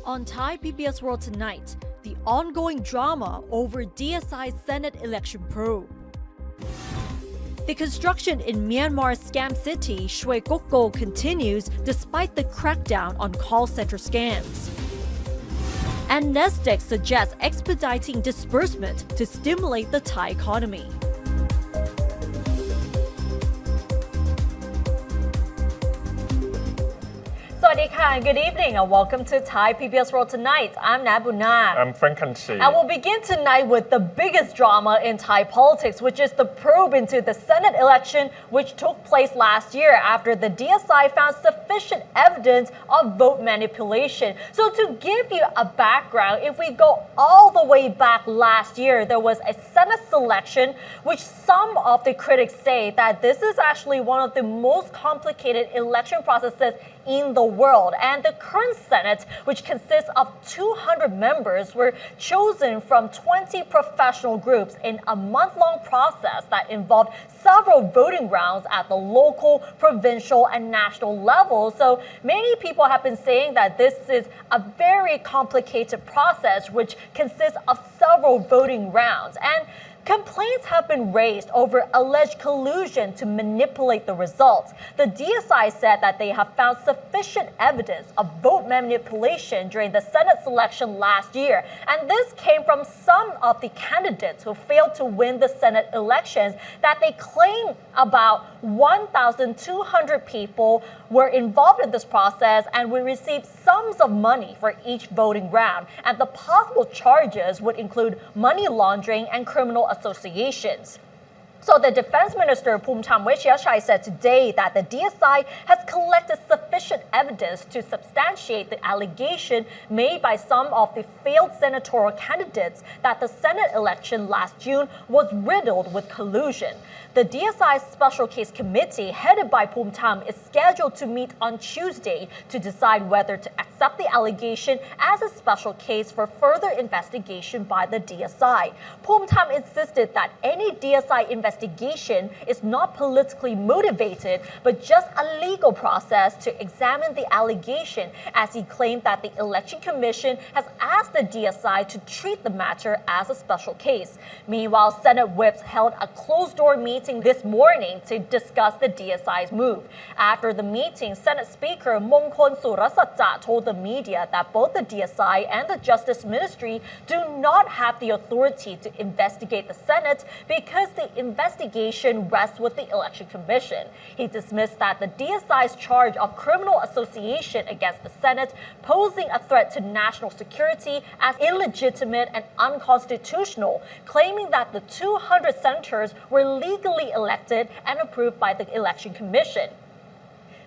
On Thai PBS World Tonight, the ongoing drama over DSI Senate election probe. The construction in Myanmar's scam city, Shwe Kokko, continues despite the crackdown on call center scams. And NESDC suggests expediting disbursement to stimulate the Thai economy. Good evening and welcome to Thai PBS World Tonight. I'm Nabuna. I'm Frank Kanchi. And we'll begin tonight with the biggest drama in Thai politics, which is the probe into the Senate election, which took place last year after the DSI found sufficient evidence of vote manipulation. So to give you a background, if we go all the way back last year, there was a Senate selection, which some of the critics say that this is actually one of the most complicated election processes in the world. And the current Senate, which consists of 200 members, were chosen from 20 professional groups in a month-long process that involved several voting rounds at the local, provincial, and national level. So many people have been saying that this is a very complicated process, which consists of several voting rounds. And complaints have been raised over alleged collusion to manipulate the results. The DSI said that they have found sufficient evidence of vote manipulation during the Senate selection last year. And this came from some of the candidates who failed to win the Senate elections, that they claim about 1,200 people were involved in this process and would receive sums of money for each voting round. And the possible charges would include money laundering and criminal associations. So the Defense Minister Phumtham Wechayachai said today that the DSI has collected sufficient evidence to substantiate the allegation made by some of the failed senatorial candidates that the Senate election last June was riddled with collusion. The DSI Special Case Committee, headed by Phumtham, is scheduled to meet on Tuesday to decide whether to accept the allegation as a special case for further investigation by the DSI. Phumtham insisted that any DSI investigation is not politically motivated, but just a legal process to examine the allegation, as he claimed that the Election Commission has asked the DSI to treat the matter as a special case. Meanwhile, Senate whips held a closed-door meeting this morning to discuss the DSI's move. After the meeting, Senate Speaker Mongkol Surasatja told the media that both the DSI and the Justice Ministry do not have the authority to investigate the Senate because the investigation rests with the Election Commission. He dismissed that the DSI's charge of criminal association against the Senate, posing a threat to national security, as illegitimate and unconstitutional, claiming that the 200 senators were legally elected and approved by the Election Commission.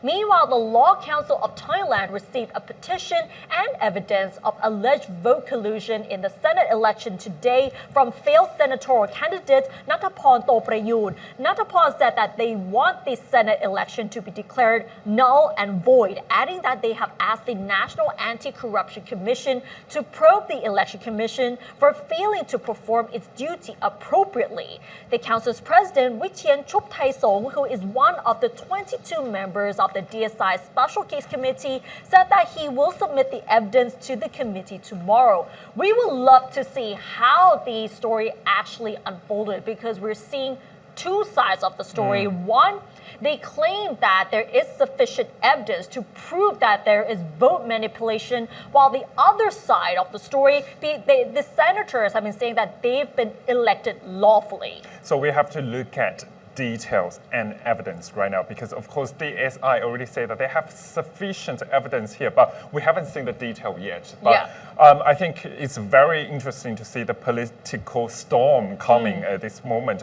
Meanwhile, the Law Council of Thailand received a petition and evidence of alleged vote collusion in the Senate election today from failed senatorial candidate Nathapon Toprayun. Nathapon said that they want the Senate election to be declared null and void, adding that they have asked the National Anti-Corruption Commission to probe the Election Commission for failing to perform its duty appropriately. The council's president, Wichien Chuptaisong, who is one of the 22 members of the DSI Special Case Committee, said that he will submit the evidence to the committee tomorrow. We would love to see how the story actually unfolded, because we're seeing two sides of the story. One, they claim that there is sufficient evidence to prove that there is vote manipulation, while the other side of the story, the senators have been saying that they've been elected lawfully. So we have to look at details and evidence right now, because of course DSI already said that they have sufficient evidence here, but we haven't seen the detail yet. But I think it's very interesting to see the political storm coming at this moment,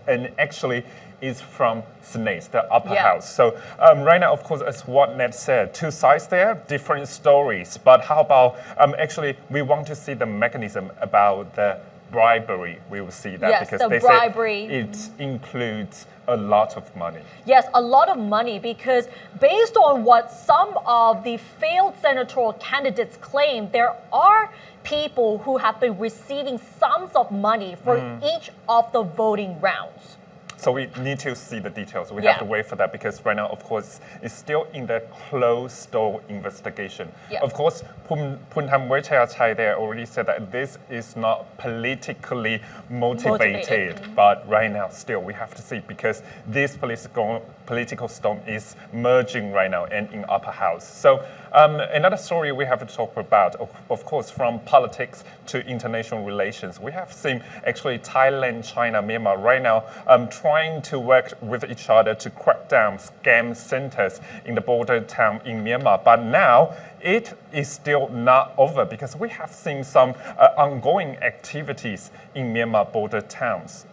and actually is from Senate, the upper house. So right now, of course, as what Ned said, two sides there, different stories. But how about actually we want to see the mechanism about the bribery. We will see that, because the they bribery. say it includes a lot of money. Yes, a lot of money, because based on what some of the failed senatorial candidates claim, there are people who have been receiving sums of money for each of the voting rounds. So we need to see the details. We have to wait for that because right now, of course, it's still in the closed-door investigation. Of course, Puntam Wechayachai there already said that this is not politically motivated. But right now, still, we have to see because this political storm is merging right now and in upper house. So another story we have to talk about, of course, from politics to international relations. We have seen actually Thailand, China, Myanmar right now trying to work with each other to crack down scam centers in the border town in Myanmar. But now it is still not over because we have seen some ongoing activities in Myanmar border towns.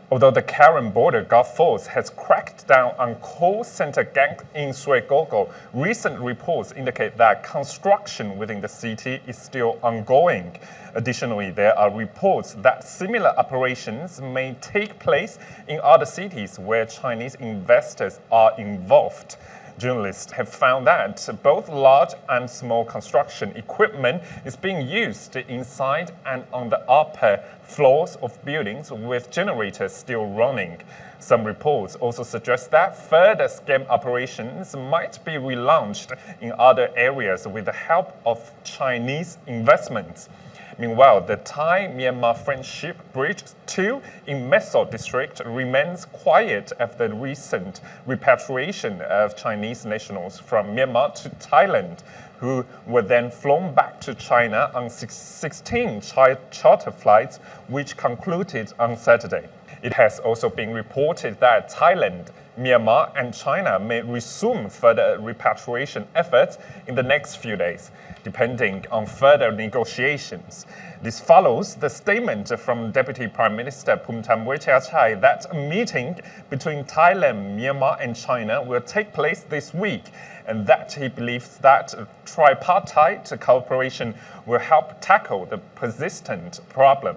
Although the Karen border Gulf Force has cracked down on call center gangs in Shwe Kokko, recent reports indicate that construction within the city is still ongoing. Additionally, there are reports that similar operations may take place in other cities where Chinese investors are involved. Journalists have found that both large and small construction equipment is being used inside and on the upper floors of buildings with generators still running. Some reports also suggest that further scam operations might be relaunched in other areas with the help of Chinese investments. Meanwhile, the Thai-Myanmar Friendship Bridge 2 in Meso district remains quiet after the recent repatriation of Chinese nationals from Myanmar to Thailand, who were then flown back to China on 16 charter flights, which concluded on Saturday. It has also been reported that Thailand, Myanmar, and China may resume further repatriation efforts in the next few days, depending on further negotiations. This follows the statement from Deputy Prime Minister Phumtham Wechayachai that a meeting between Thailand, Myanmar, and China will take place this week, and that he believes that tripartite cooperation will help tackle the persistent problem.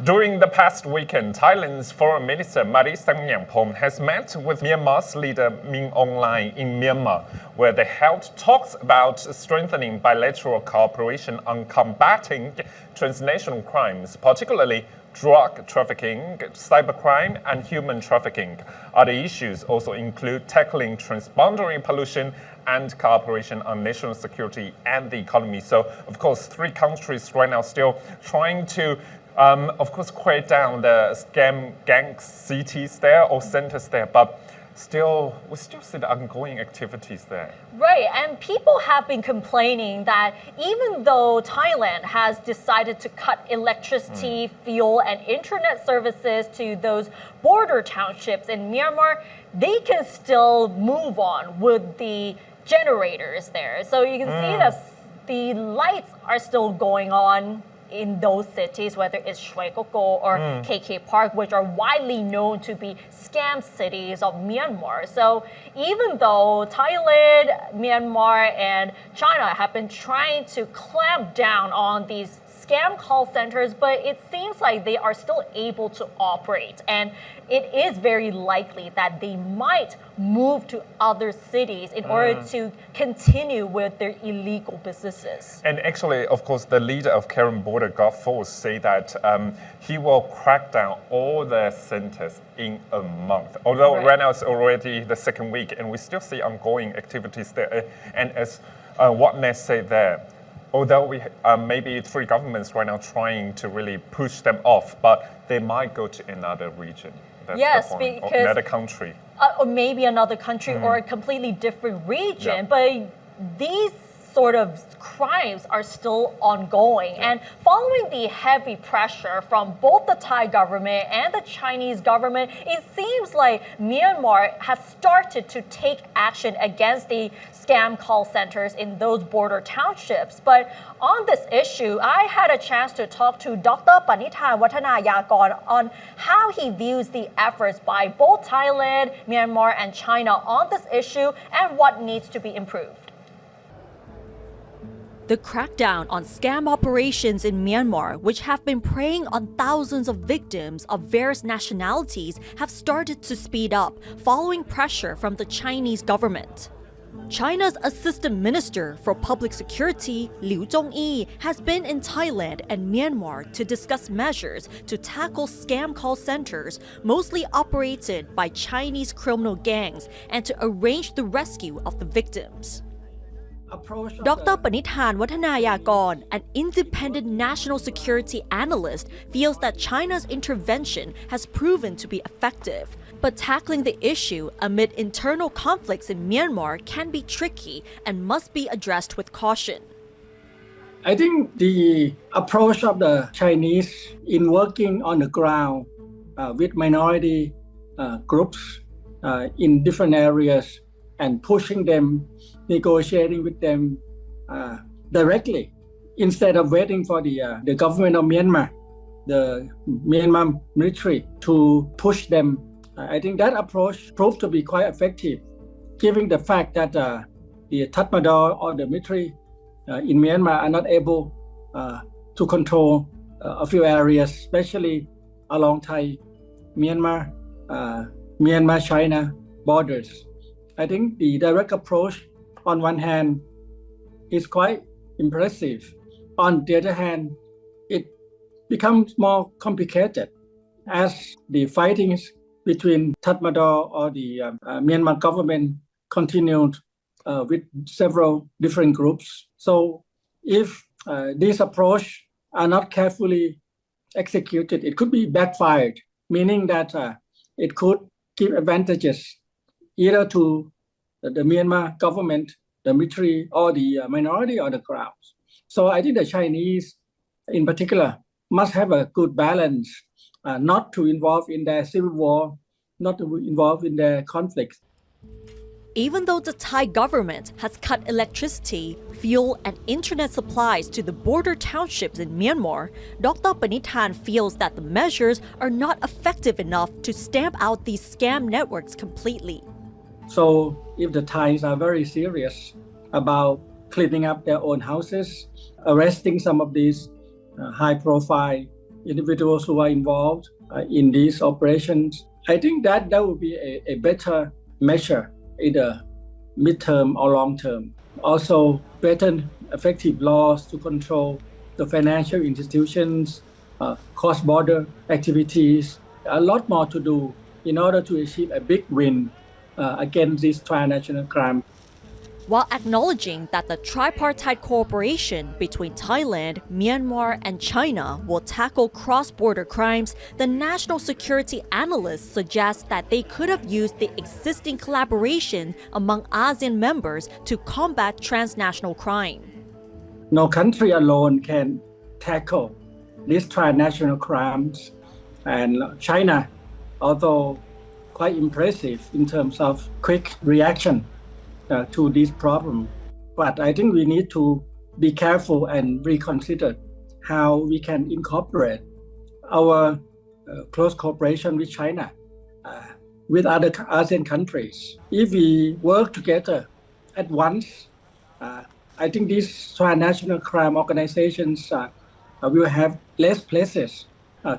During the past weekend, Thailand's Foreign Minister Maris Sangnyangpom has met with Myanmar's leader Min Aung Hlaing in Myanmar, where they held talks about strengthening bilateral cooperation on combating transnational crimes, particularly drug trafficking, cybercrime, and human trafficking. Other issues also include tackling transboundary pollution and cooperation on national security and the economy. So, of course, three countries right now still trying to of course, crack down the scam gang cities there or centers there, but we still see the ongoing activities there. Right, and people have been complaining that even though Thailand has decided to cut electricity, fuel, and internet services to those border townships in Myanmar, they can still move on with the generators there. So you can see that the lights are still going on in those cities, whether it's Shwe Kokko or KK Park, which are widely known to be scam cities of Myanmar. So even though Thailand, Myanmar, and China have been trying to clamp down on these scam call centers, but it seems like they are still able to operate. And it is very likely that they might move to other cities in order to continue with their illegal businesses. And actually, of course, the leader of Karen Border Gulf Force say that he will crack down all the centers in a month. Although right now it's already the second week and we still see ongoing activities there. And as what Nes said there, although we maybe three governments right now trying to really push them off, but they might go to another region. That's the point. Or another country. Or maybe another country or a completely different region. But these sort of crimes are still ongoing. And following the heavy pressure from both the Thai government and the Chinese government, it seems like Myanmar has started to take action against the scam call centers in those border townships. But on this issue, I had a chance to talk to Dr. Panithan Wattanayakon on how he views the efforts by both Thailand, Myanmar, and China on this issue and what needs to be improved. The crackdown on scam operations in Myanmar, which have been preying on thousands of victims of various nationalities, have started to speed up following pressure from the Chinese government. China's Assistant Minister for Public Security, Liu Zhongyi, has been in Thailand and Myanmar to discuss measures to tackle scam call centers, mostly operated by Chinese criminal gangs, and to arrange the rescue of the victims. Dr. Panithan Wattanayakon, an independent national security analyst, feels that China's intervention has proven to be effective. But tackling the issue amid internal conflicts in Myanmar can be tricky and must be addressed with caution. I think the approach of the Chinese in working on the ground with minority groups in different areas and pushing them, negotiating with them directly, instead of waiting for the government of Myanmar, the Myanmar military to push them. I think that approach proved to be quite effective, given the fact that the Tatmadaw or the military in Myanmar are not able to control a few areas, especially along Thai-Myanmar, Myanmar-China borders. I think the direct approach, on one hand, is quite impressive. On the other hand, it becomes more complicated as the fightings between Tatmadaw or the Myanmar government continued with several different groups. So if this approach are not carefully executed, it could be backfired, meaning that it could give advantages either to the Myanmar government, the military, or the minority or the crowds. So I think the Chinese in particular must have a good balance, not to involve in their civil war, not to involve in their conflicts. Even though the Thai government has cut electricity, fuel, and internet supplies to the border townships in Myanmar, Dr. Panithan feels that the measures are not effective enough to stamp out these scam networks completely. So if the Thais are very serious about cleaning up their own houses, arresting some of these high-profile individuals who are involved in these operations, I think that would be a better measure, either mid-term or long-term. Also, better effective laws to control the financial institutions, cross-border activities. A lot more to do in order to achieve a big win against this transnational crime. While acknowledging that the tripartite cooperation between Thailand, Myanmar, and China will tackle cross-border crimes, the national security analysts suggest that they could have used the existing collaboration among ASEAN members to combat transnational crime. No country alone can tackle these transnational crimes, and China, although quite impressive in terms of quick reaction to this problem. But I think we need to be careful and reconsider how we can incorporate our close cooperation with China, with other ASEAN countries. If we work together at once, I think these transnational crime organizations will have less places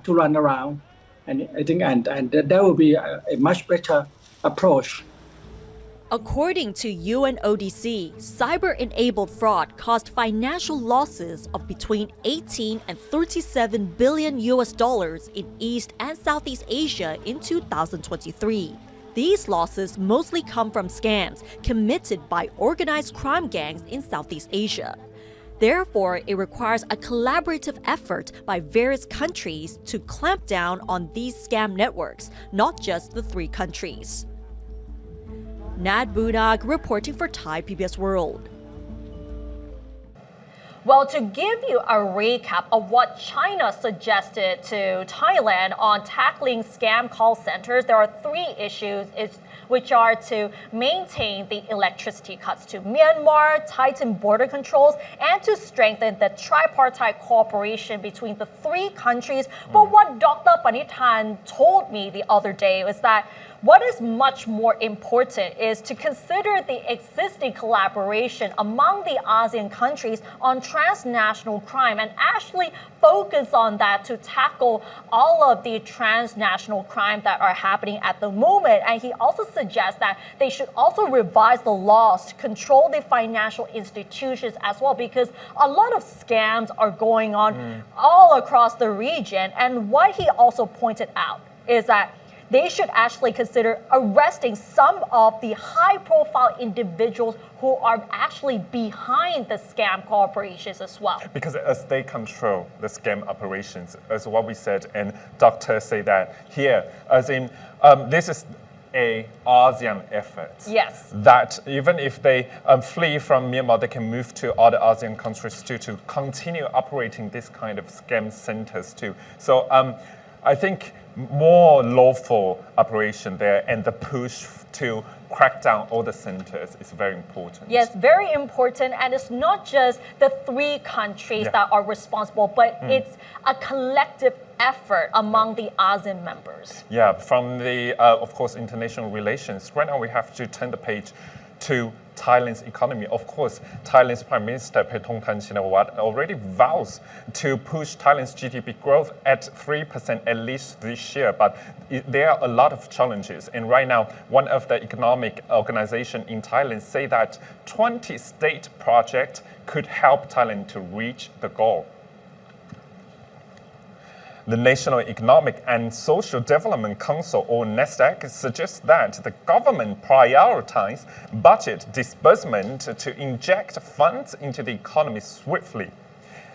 to run around. And I think and that will be a much better approach. According to UNODC, cyber-enabled fraud caused financial losses of between 18 and 37 billion US dollars in East and Southeast Asia in 2023. These losses mostly come from scams committed by organized crime gangs in Southeast Asia. Therefore, it requires a collaborative effort by various countries to clamp down on these scam networks, not just the three countries. Nad Bunag reporting for Thai PBS World. Well, to give you a recap of what China suggested to Thailand on tackling scam call centers, there are three issues which are to maintain the electricity cuts to Myanmar, tighten border controls, and to strengthen the tripartite cooperation between the three countries. But what Dr. Panithan told me the other day was that what is much more important is to consider the existing collaboration among the ASEAN countries on transnational crime and actually focus on that to tackle all of the transnational crime that are happening at the moment. And he also suggests that they should also revise the laws to control the financial institutions as well, because a lot of scams are going on all across the region. And what he also pointed out is that they should actually consider arresting some of the high-profile individuals who are actually behind the scam corporations as well. Because as they control the scam operations, as what we said, and doctors say that here, as in this is a ASEAN effort. Yes. That even if they flee from Myanmar, they can move to other ASEAN countries too, to continue operating this kind of scam centers too. So I think more lawful operation there and the push to crack down all the centers is very important. Yes, very important. And it's not just the three countries that are responsible, but it's a collective effort among the ASEAN members. Yeah, from the, of course, international relations, right now we have to turn the page to Thailand's economy. Of course, Thailand's Prime Minister Paetongtarn Shinawatra already vows to push Thailand's GDP growth at 3% at least this year, but there are a lot of challenges. And right now, one of the economic organizations in Thailand say that 20 state projects could help Thailand to reach the goal. The National Economic and Social Development Council, or NESDC, suggests that the government prioritize budget disbursement to inject funds into the economy swiftly.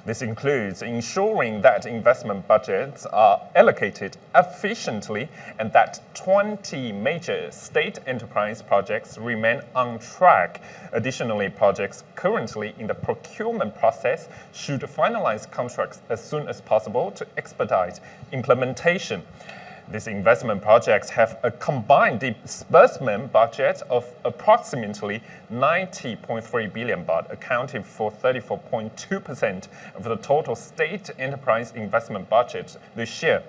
This includes ensuring that investment budgets are allocated efficiently and that 20 major state enterprise projects remain on track. Additionally, projects currently in the procurement process should finalize contracts as soon as possible to expedite implementation. These investment projects have a combined disbursement budget of approximately 90.3 billion baht, accounting for 34.2% of the total state enterprise investment budget this year.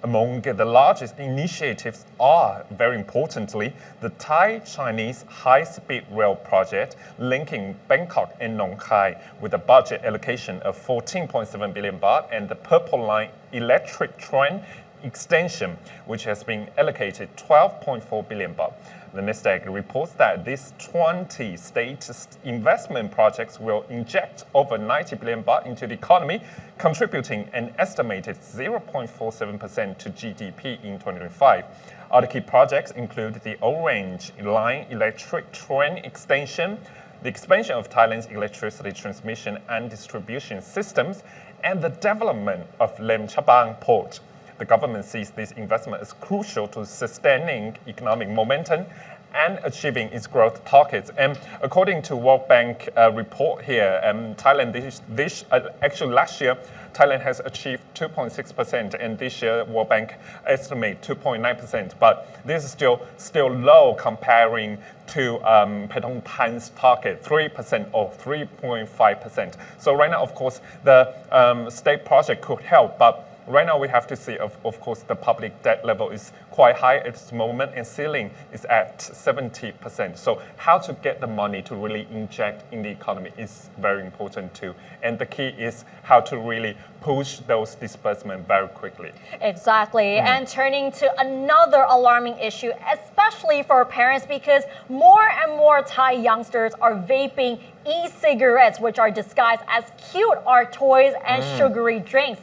Among the largest initiatives are, very importantly, the Thai-Chinese high-speed rail project linking Bangkok and Nong Khai with a budget allocation of 14.7 billion baht, and the Purple Line electric train extension, which has been allocated 12.4 billion baht. The NESDC reports that these 20 state investment projects will inject over 90 billion baht into the economy, contributing an estimated 0.47% to GDP in 2025. Other key projects include the Orange Line electric train extension, the expansion of Thailand's electricity transmission and distribution systems, and the development of Lem Chabang Port. The government sees this investment as crucial to sustaining economic momentum and achieving its growth targets. And according to World Bank report here, Thailand actually last year, Thailand has achieved 2.6%, and this year World Bank estimate 2.9%. But this is still low comparing to Paetongtarn's target, 3% or 3.5%. So right now, of course, the state project could help, but right now, we have to see, of course, the public debt level is quite high at this moment, and ceiling is at 70%. So how to get the money to really inject in the economy is very important too. And the key is how to really push those disbursements very quickly. Exactly. And turning to another alarming issue, especially for parents, because more and more Thai youngsters are vaping e-cigarettes, which are disguised as cute art toys and sugary drinks.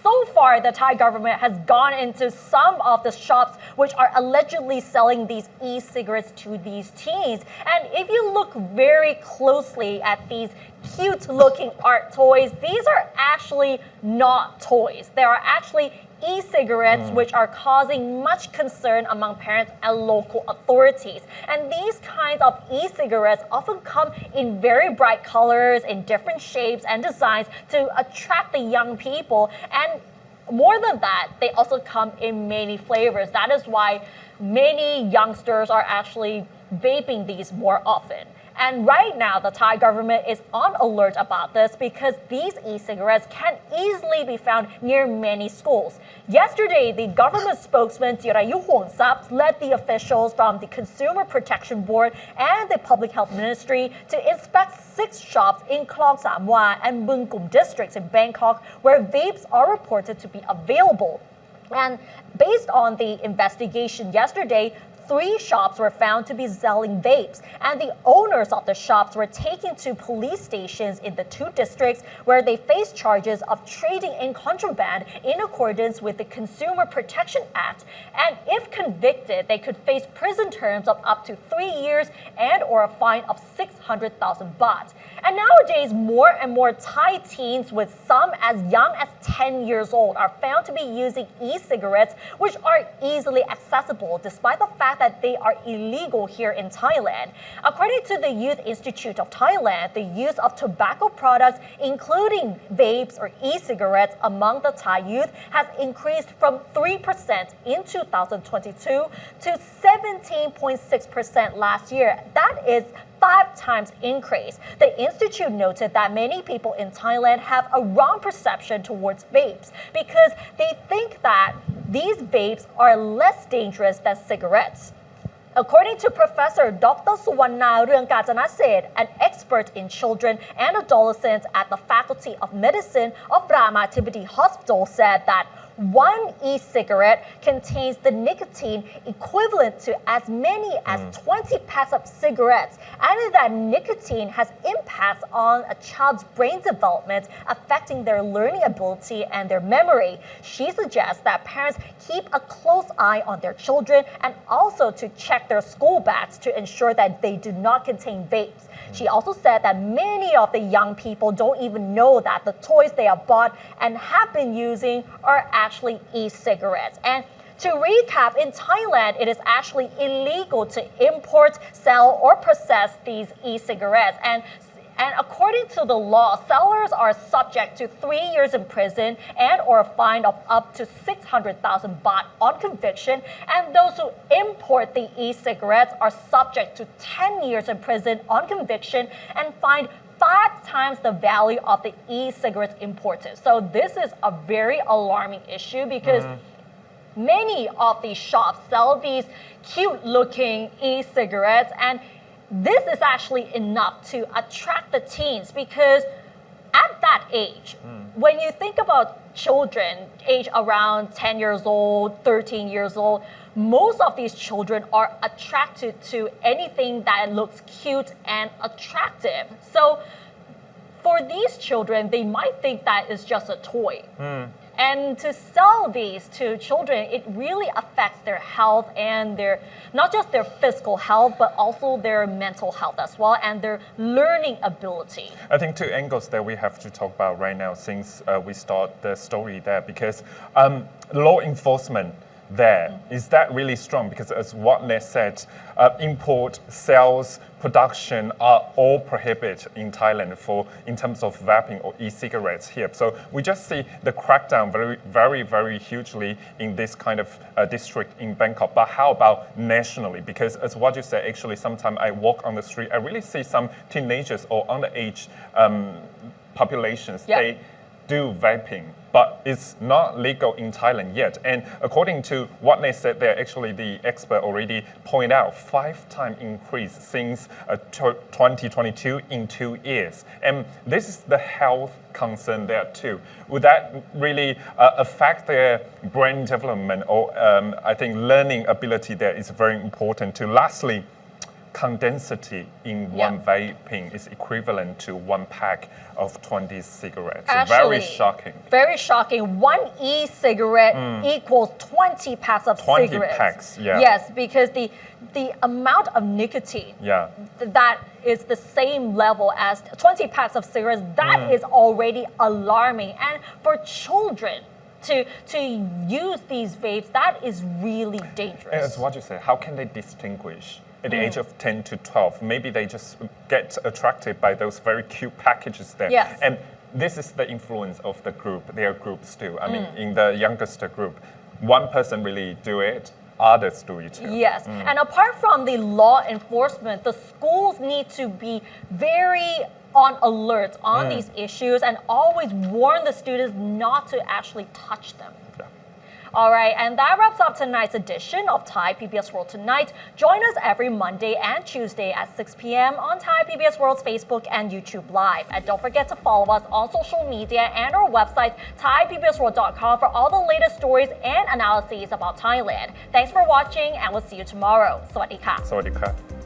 So far, the Thai government has gone into some of the shops which are allegedly selling these e-cigarettes to these teens. And if you look very closely at these cute-looking art toys, these are actually not toys. They are actually e-cigarettes, which are causing much concern among parents and local authorities. And these kinds of e-cigarettes often come in very bright colors, in different shapes and designs to attract the young people. And more than that, they also come in many flavors. That is why many youngsters are actually vaping these more often. And right now, the Thai government is on alert about this because these e-cigarettes can easily be found near many schools. Yesterday, the government spokesman Jirayu Hongsap led the officials from the Consumer Protection Board and the Public Health Ministry to inspect 6 shops in Klong Samwa and Bung Kum districts in Bangkok where vapes are reported to be available. And based on the investigation yesterday, 3 shops were found to be selling vapes, and the owners of the shops were taken to police stations in the 2 districts where they faced charges of trading in contraband in accordance with the Consumer Protection Act. And if convicted, they could face prison terms of up to 3 years and or a fine of 600,000 baht. And nowadays, more and more Thai teens, with some as young as 10 years old, are found to be using e-cigarettes, which are easily accessible despite the fact that they are illegal here in Thailand. According to the Youth Institute of Thailand, the use of tobacco products, including vapes or e-cigarettes among the Thai youth, has increased from 3% in 2022 to 17.6% last year. That is 5 times increase. The institute noted that many people in Thailand have a wrong perception towards vapes because they think that these vapes are less dangerous than cigarettes. According to Professor Dr. Suwanna Rungkajanaset, an expert in children and adolescents at the Faculty of Medicine of Ramathibodi Hospital, said that 1 e-cigarette contains the nicotine equivalent to as many as 20 packs of cigarettes, and that nicotine has impacts on a child's brain development, affecting their learning ability and their memory. She suggests that parents keep a close eye on their children and also to check their school bags to ensure that they do not contain vapes. She also said that many of the young people don't even know that the toys they have bought and have been using are actually e-cigarettes. And to recap, in Thailand, it is actually illegal to import, sell, or possess these e-cigarettes. And according to the law, sellers are subject to 3 years in prison and or a fine of up to 600,000 baht on conviction. And those who import the e-cigarettes are subject to 10 years in prison on conviction and fined 5 times the value of the e-cigarettes imported. So this is a very alarming issue because many of these shops sell these cute-looking e-cigarettes, and this is actually enough to attract the teens because at that age, when you think about children age around 10 years old, 13 years old, most of these children are attracted to anything that looks cute and attractive. So for these children, they might think that it's just a toy. And to sell these to children, it really affects their health and not just their physical health, but also their mental health as well and their learning ability. I think 2 angles that we have to talk about right now since we start the story there, because law enforcement there, is that really strong? Because as what Nes said, import, sales, production are all prohibited in Thailand in terms of vaping or e-cigarettes here. So we just see the crackdown very hugely in this kind of district in Bangkok. But how about nationally? Because as what you said, actually sometimes I walk on the street, I really see some teenagers or underage populations, they do vaping, but it's not legal in Thailand yet. And according to what they said there, actually the expert already pointed out 5-time increase since 2022 in 2 years. And this is the health concern there too. Would that really affect their brain development or I think learning ability there is very important too. Lastly, condensity in one vaping is equivalent to 1 pack of 20 cigarettes. Actually, very shocking. Very shocking. 1 e-cigarette equals 20 packs of 20 cigarettes. packs, yeah. Yes, because the amount of nicotine that is the same level as 20 packs of cigarettes, that is already alarming. And for children to use these vapes, that is really dangerous. And as what you said, how can they distinguish? At the age of 10 to 12, maybe they just get attracted by those very cute packages there. Yes. And this is the influence of the group, their groups too. I mean, in the youngest group, one person really do it, others do it too. Yes, and apart from the law enforcement, the schools need to be very on alert on these issues and always warn the students not to actually touch them. Yeah. All right, and that wraps up tonight's edition of Thai PBS World Tonight. Join us every Monday and Tuesday at 6 p.m. on Thai PBS World's Facebook and YouTube Live. And don't forget to follow us on social media and our website, thaipbsworld.com, for all the latest stories and analyses about Thailand. Thanks for watching, and we'll see you tomorrow. สวัสดีค่ะ สวัสดีครับ